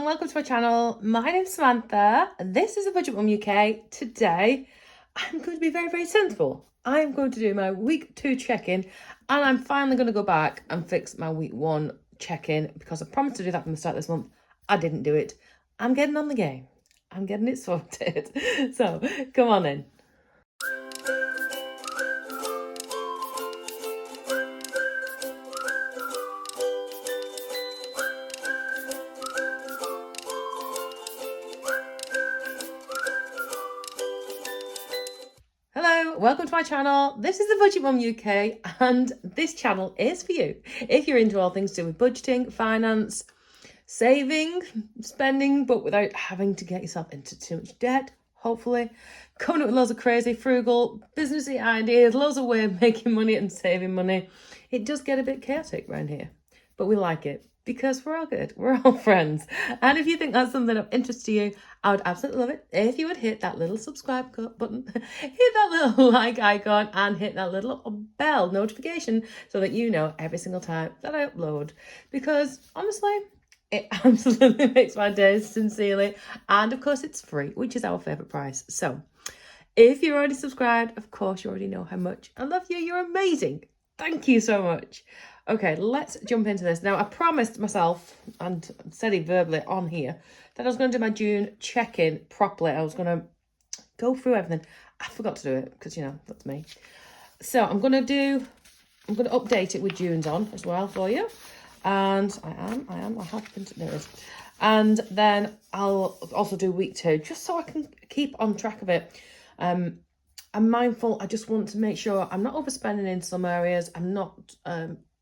welcome to my channel. My name's Samantha. This is a Budget Mum UK. Today, I'm going to be very, very sensible. I'm going to do my week 2 check-in, and I'm finally going to go back and fix my week 1 check-in because I promised to do that from the start of this month. I didn't do it. I'm getting on the game. I'm getting it sorted. So, come on in. Hello, welcome to my channel. This is the Budget Mum UK, and this channel is for you if you're into all things to do with budgeting, finance, saving, spending, but without having to get yourself into too much debt, hopefully. Coming up with loads of crazy, frugal, businessy ideas, loads of ways of making money and saving money. It does get a bit chaotic around here, but we like it because we're all good. We're all friends. And if you think that's something of interest to you, I would absolutely love it if you would hit that little subscribe button, hit that little like icon, and hit that little bell notification so that you know every single time that I upload. Because honestly, it absolutely makes my days, sincerely. And of course, it's free, which is our favourite price. So if you're already subscribed, of course, you already know how much I love you. You're amazing. Thank you so much. Okay, let's jump into this. Now, I promised myself, and said it verbally on here, that I was going to do my June check-in properly. I was going to go through everything. I forgot to do it because, you know, that's me. So I'm going to update it with June's on as well for you. And I have been to this. And then I'll also do week 2, just so I can keep on track of it. I'm mindful. I just want to make sure I'm not overspending in some areas. I'm not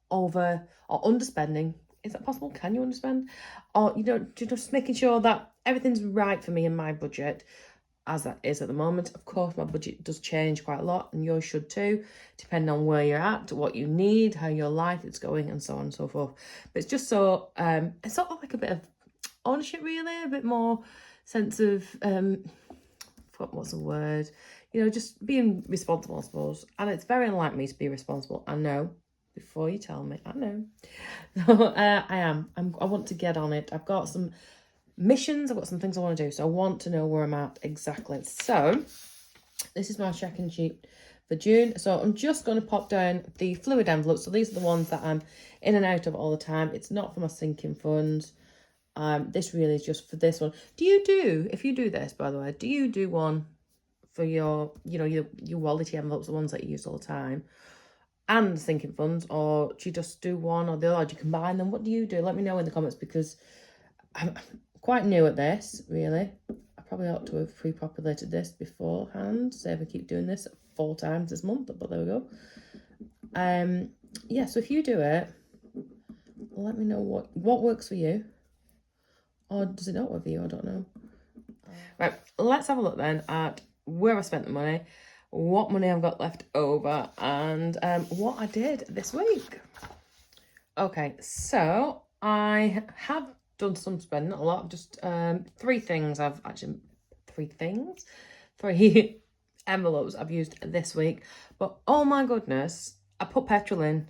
over or underspending. Is that possible? Can you underspend? Or, you know, just making sure that everything's right for me in my budget, as that is at the moment. Of course, my budget does change quite a lot, and yours should too, depending on where you're at, what you need, how your life is going, and so on and so forth. But it's just so, it's sort of like a bit of ownership, really, a bit more sense of, what's the word? You know, just being responsible, I suppose. And it's very unlike me to be responsible. I know. Before you tell me, I know. So, I want to get on it. I've got some missions. I've got some things I want to do. So I want to know where I'm at exactly. So this is my check-in sheet for June. So I'm just going to pop down the fluid envelopes. So these are the ones that I'm in and out of all the time. It's not for my sinking funds. This really is just for this one. If you do this, by the way, do you do one for your, you know, your Wallety envelopes, the ones that you use all the time, and sinking funds, or do you just do one or the other? Or do you combine them? What do you do? Let me know in the comments, because I'm quite new at this, really. I probably ought to have pre-populated this beforehand, so if I keep doing this 4 times this month, but there we go. Yeah, so if you do it, let me know what works for you, or does it not work for you? I don't know. Right, let's have a look then at where I spent the money, what money I've got left over, and what I did this week. Okay, so I have done some spending, not a lot, just 3 things. Three envelopes I've used this week. But oh my goodness, I put petrol in.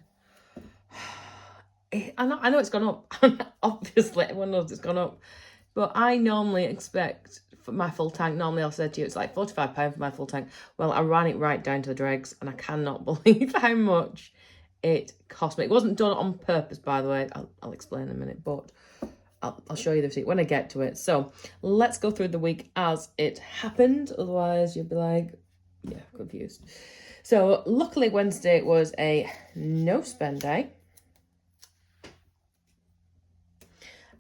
I know it's gone up. Obviously, everyone knows it's gone up. But I normally expect for my full tank, normally I'll say to you, it's like £45 for my full tank. Well, I ran it right down to the dregs, and I cannot believe how much it cost me. It wasn't done on purpose, by the way. I'll explain in a minute, but I'll show you the receipt when I get to it. So let's go through the week as it happened. Otherwise, you'll be like, yeah, confused. So luckily, Wednesday was a no spend day.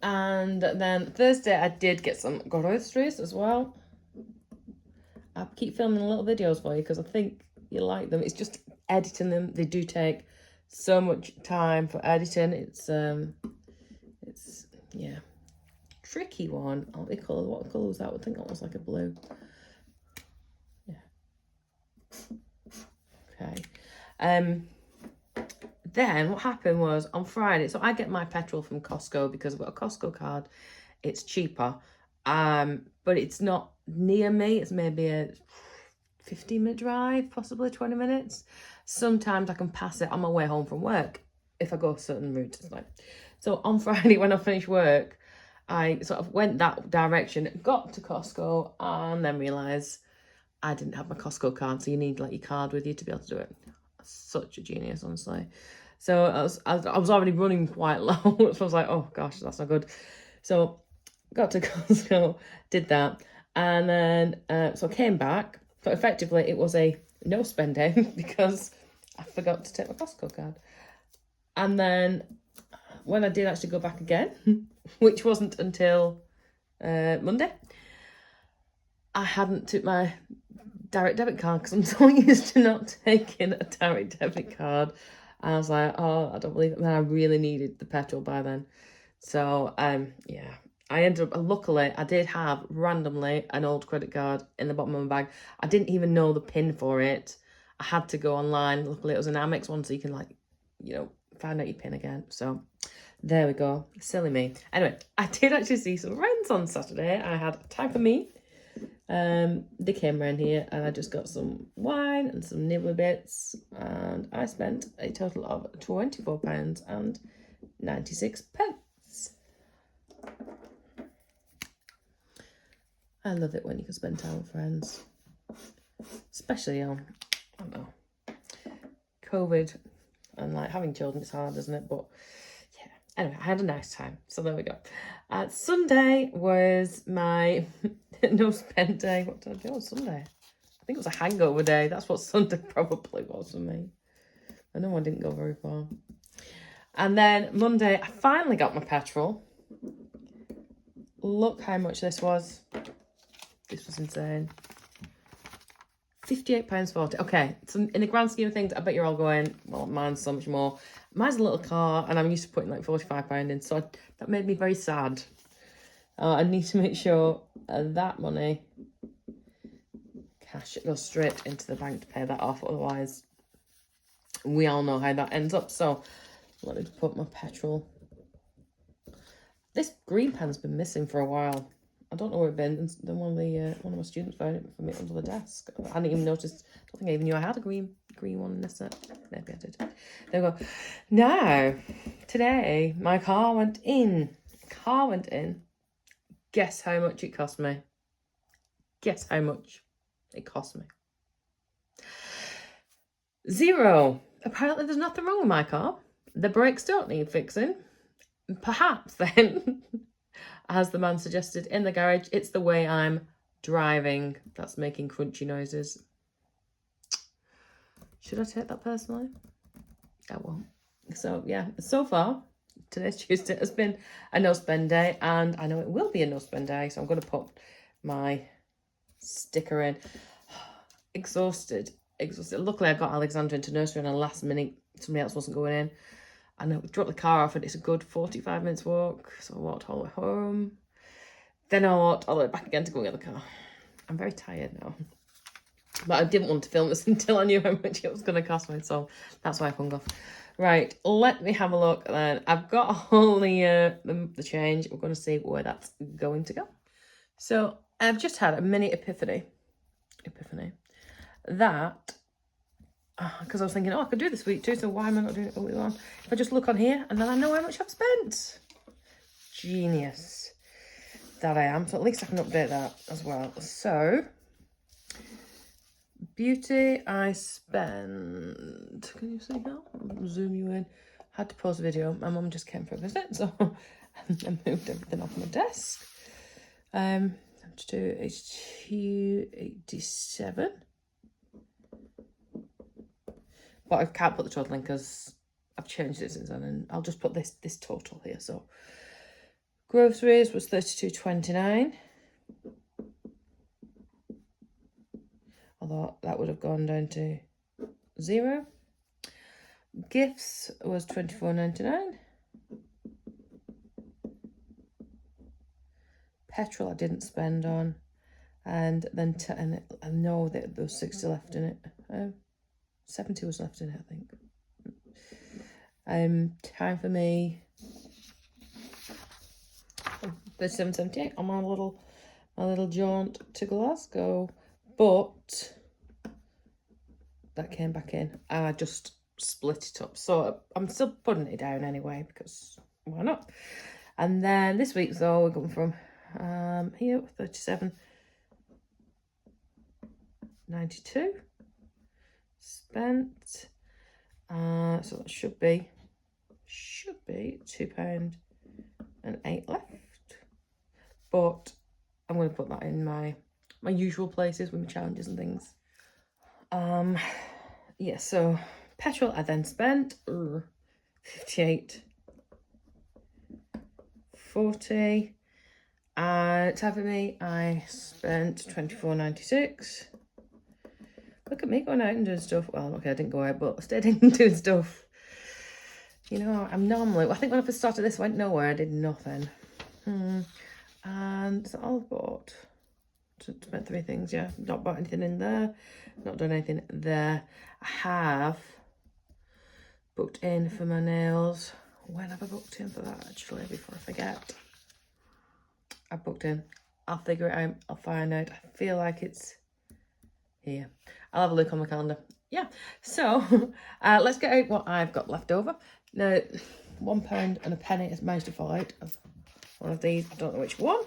And then Thursday, I did get some groceries as well. I keep filming little videos for you because I think you like them. It's just editing them. They do take so much time for editing. It's yeah, tricky one. What colour was that? I think that was like a blue. Yeah. Okay. Then what happened was on Friday, so I get my petrol from Costco because I've got a Costco card. It's cheaper, but it's not near me. It's maybe a 15-minute drive, possibly 20 minutes. Sometimes I can pass it on my way home from work if I go certain routes. So on Friday when I finish work, I sort of went that direction, got to Costco, and then realised I didn't have my Costco card, so you need like your card with you to be able to do it. Such a genius, honestly. So I was already running quite low, so I was like, oh gosh, that's not good. So got to Costco, did that, and then so I came back. So effectively, it was a no spend day because I forgot to take my Costco card. And then when I did actually go back again, which wasn't until Monday, I hadn't took my direct debit card because I'm so used to not taking a direct debit card. And I was like, oh, I don't believe it. Man, I really needed the petrol by then. So, yeah, I ended up, luckily, I did have randomly an old credit card in the bottom of my bag. I didn't even know the PIN for it. I had to go online. Luckily, it was an Amex one, so you can, like, you know, find out your PIN again. So, there we go. Silly me. Anyway, I did actually see some friends on Saturday. I had time for me. They came around here and I just got some wine and some nibbler bits, and I spent a total of £24 and 96 pence. I love it when you can spend time with friends, especially on, I don't know, COVID and like having children. It's hard, isn't it? But yeah, anyway, I had a nice time, so there we go. Sunday was my no spend day. What did I do on Sunday? I think it was a hangover day. That's what Sunday probably was for me. I know I didn't go very far. And then Monday, I finally got my petrol. Look how much this was. This was insane. £58.40. Okay, so in the grand scheme of things, I bet you're all going, well, mine's so much more. Mine's a little car, and I'm used to putting like £45 in, so that made me very sad. I need to make sure that money, cash, goes straight into the bank to pay that off. Otherwise, we all know how that ends up. So let me put my petrol. This green pen's been missing for a while. I don't know where it's been. Then one of my students found it for me under the desk. I hadn't even noticed. I don't think I even knew I had a green one in this set. Maybe I did. There we go. Now, today my car went in. Guess how much it cost me? Guess how much it cost me? £0. Apparently there's nothing wrong with my car. The brakes don't need fixing. Perhaps then, as the man suggested in the garage, it's the way I'm driving that's making crunchy noises. Should I take that personally? I won't. So yeah, so far, today's Tuesday, has been a no spend day, and I know it will be a no spend day, so I'm going to put my sticker in. Exhausted. Luckily, I got Alexandra into nursery on a last minute. Somebody else wasn't going in. And I dropped the car off, and it's a good 45 minutes walk. So I walked all the way home. Then I walked all the way back again to go get the car. I'm very tired now. But I didn't want to film this until I knew how much it was going to cost me. So that's why I hung off. Right, let me have a look then. I've got all the change. We're going to see where that's going to go. So I've just had a mini epiphany. That, because I was thinking, I could do this week too, so why am I not doing it all week long? If I just look on here, and then I know how much I've spent. Genius that I am. So at least I can update that as well. So, beauty, I spent, can you see that? I'll zoom you in. Had to pause the video. My mum just came for a visit, so I moved everything off my desk. To do H287. But I can't put the total in because I've changed it since then, and I'll just put this total here. So groceries was £32.29. Although that would have gone down to £0. Gifts was £24.99. Petrol I didn't spend on, and then I know that there was 60 left in it. 70 was left in it, I think. Time for me. 37.78 on my little jaunt to Glasgow, but that came back in, and I just split it up. So I'm still putting it down anyway because why not? And then this week's though, we're going from here, 37.92 spent. So that should be £2.08 left. But I'm going to put that in my usual places with my challenges and things. Yeah, so petrol I then spent 58.40. Time for me, I spent 24.96. Look at me going out and doing stuff. Well, okay, I didn't go out, but I stayed in doing stuff. You know, I'm normally, I think when I first started this, I went nowhere, I did nothing. And is that all I've bought? Spent 3 things, yeah. Not bought anything in there, not done anything there. I have booked in for my nails. When have I booked in for that, actually, before I forget? I booked in. I'll figure it out. I'll find out. I feel like it's here. I'll have a look on my calendar. Yeah, so let's get out what I've got left over. Now, £1 and a penny has managed to fall out of one of these. I don't know which one.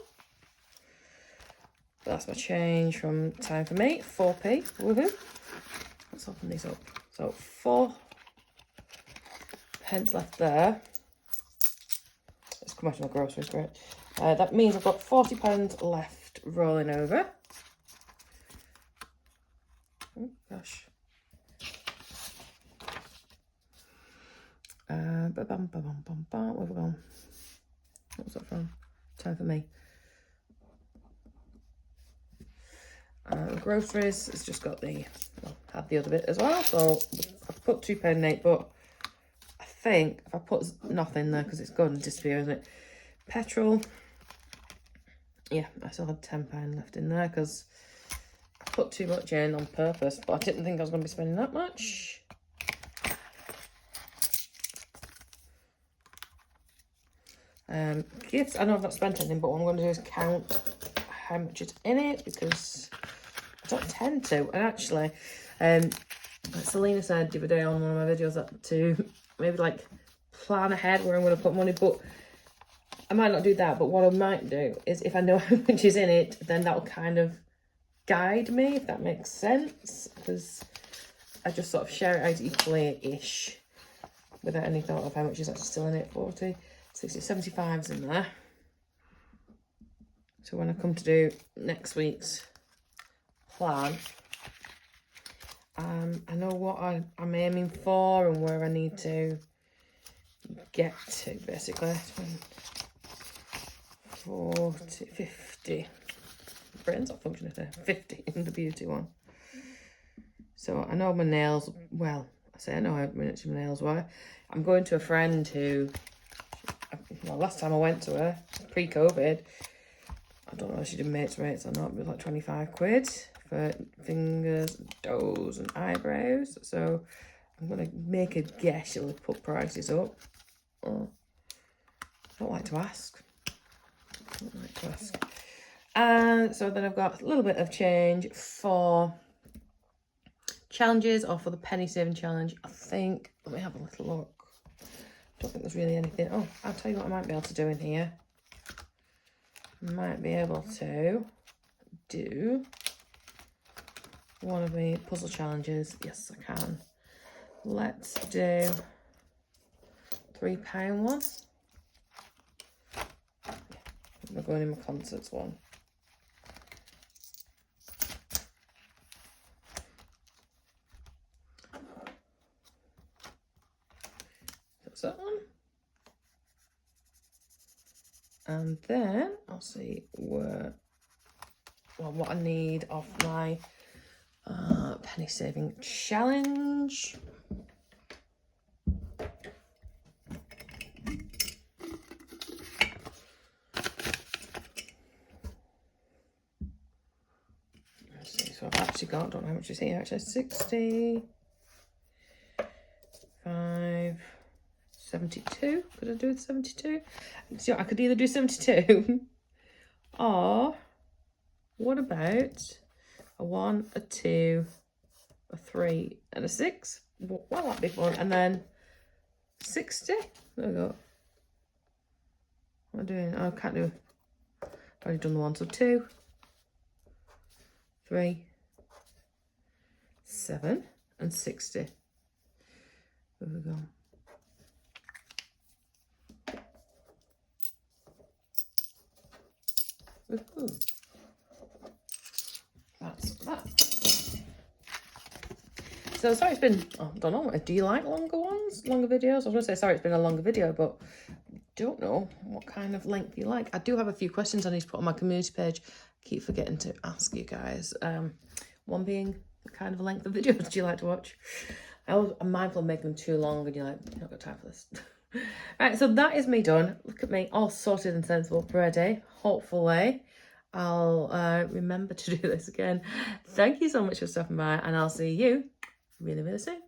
But that's my change from time for me. 4p. Woohoo. Let's open these up. So 4 pence left there. Let's come out of my groceries, great. That means I've got £40 left rolling over. Oh gosh. Where have we gone? What was that from? Time for me. Groceries, it's just got the, well, had the other bit as well. So I've put £2.08, but I think if I put nothing there, because it's going to disappear, isn't it? Petrol, yeah, I still had £10 left in there because I put too much in on purpose, but I didn't think I was going to be spending that much. Gifts, I know I've not spent anything, but what I'm going to do is count how much is in it, because I don't tend to. And actually, Selena said the other day on one of my videos that to maybe like plan ahead where I'm going to put money, but I might not do that. But what I might do is, if I know how much is in it, then that'll kind of guide me, if that makes sense, because I just sort of share it out equally-ish without any thought of how much is actually still in it. 40, 60, 75's in there. So when I come to do next week's plan, I know what I'm aiming for and where I need to get to, basically. 40, 50. Brain's not functioning there. 50 in the beauty one. So I know my nails, well, I say I know how much my nails were. I'm going to a friend who, well, last time I went to her, pre-COVID, I don't know if she did mates rates or not, but it was like 25 quid for fingers, toes and eyebrows. So I'm going to make a guess she'll put prices up. Oh, I don't like to ask. And so then I've got a little bit of change for challenges, or for the penny saving challenge. I think, let me have a little look. Don't think there's really anything. Oh, I'll tell you what I might be able to do in here. Might be able to do one of the puzzle challenges. Yes, I can. Let's do £3 one. We're going in my concerts one. That's that one. And then I'll see what I need off my penny saving challenge. Let's see, so I've actually got, I don't know how much is here actually, 60, 5, 72. Could I do the 72? So I could either do 72 or what about a 1, a 2, a 3 and a 6? Well, that'd be fun. And then 60. There we go. What am I doing? Oh, I can't do. I've already done the one. So 2, 3, 7, and 60. There we go. Ooh. That's that. So sorry it's been, I don't know, do you like longer ones, longer videos? I was going to say sorry it's been a longer video, but I don't know what kind of length you like. I do have a few questions I need to put on my community page. I keep forgetting to ask you guys. One being, what kind of length of videos do you like to watch? I'm mindful of making them too long and you're like, I've not got time for this. Right, so that is me done. Look at me, all sorted and sensible, ready. Hopefully I'll remember to do this again. Thank you so much for stopping by, and I'll see you really, really soon.